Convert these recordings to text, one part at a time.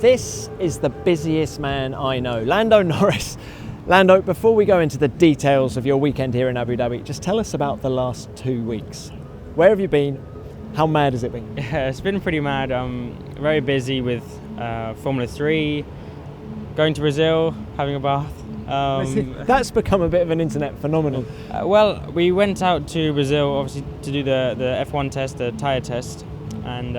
This is the busiest man I know, Lando Norris. Lando, before we go into the details of your weekend here in Abu Dhabi, just tell us about the last 2 weeks. Where have you been? How mad has it been? Yeah, it's been pretty mad. Very busy with Formula 3, going to Brazil, having a bath. That's become a bit of an internet phenomenon. Well, we went out to Brazil, obviously, to do the F1 test, the tyre test, and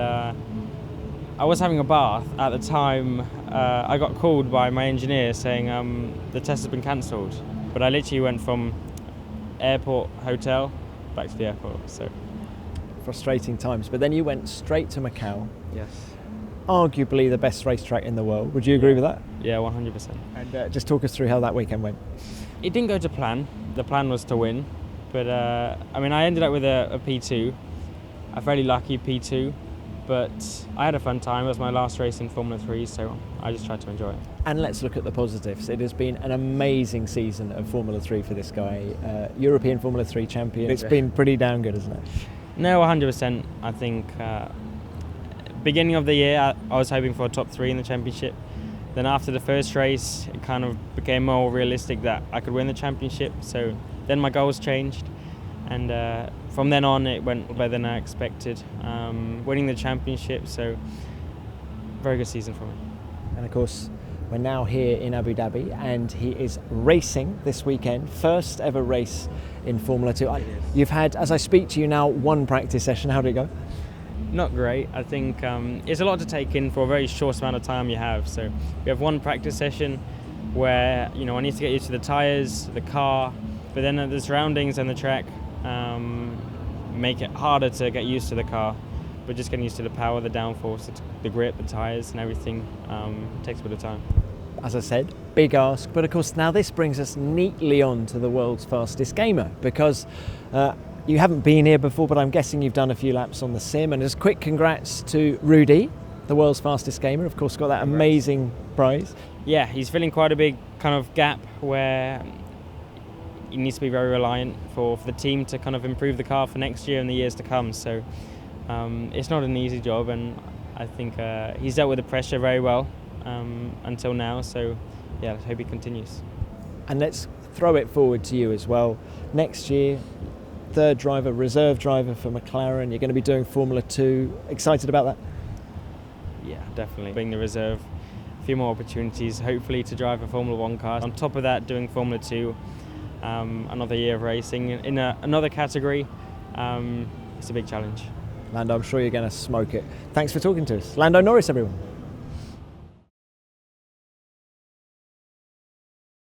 I was having a bath at the time. I got called by my engineer saying the test has been cancelled, but I literally went from airport, hotel, back to the airport. So Frustrating times, but then you went straight to Macau. yes. Arguably the best racetrack in the world. Would you agree with that? Yeah, 100%. And just talk us through how that weekend went. It didn't go to plan. The plan was to win, but I ended up with a P2, a fairly lucky P2, but I had a fun time. It was my last race in Formula 3, so I just tried to enjoy it. And let's look at the positives. It has been an amazing season of Formula 3 for this guy. European Formula 3 champion. It's been pretty damn good, isn't it? No, 100%. I think beginning of the year, I was hoping for a top 3 in the championship. Then after the first race, it kind of became more realistic that I could win the championship. So then my goals changed, and from then on it went better than I expected. Winning the championship, so very good season for me. And of course, we're now here in Abu Dhabi, and he is racing this weekend. First ever race in Formula 2. You've had, as I speak to you now, one practice session. How did it go? Not great. I think it's a lot to take in for a very short amount of time you have. So we have one practice session where I need to get used to the tyres, the car, but then the surroundings and the track make it harder to get used to the car. But just getting used to the power, the downforce, the grip, the tyres and everything takes a bit of time. As I said, big ask, but of course now this brings us neatly on to the world's fastest gamer, because you haven't been here before, but I'm guessing you've done a few laps on the sim. And just quick congrats to Rudy, the world's fastest gamer, of course, got that amazing prize. Yeah, he's filling quite a big kind of gap where he needs to be very reliant for the team to kind of improve the car for next year and the years to come. So it's not an easy job, and I think he's dealt with the pressure very well until now. So yeah, let's hope he continues. And let's throw it forward to you as well. Next year, third driver, reserve driver for McLaren. You're going to be doing Formula 2. Excited about that? Yeah, definitely. Being the reserve, a few more opportunities, hopefully, to drive a Formula 1 car. On top of that, doing Formula 2, another year of racing in another category. It's a big challenge. Lando, I'm sure you're going to smoke it. Thanks for talking to us. Lando Norris, everyone.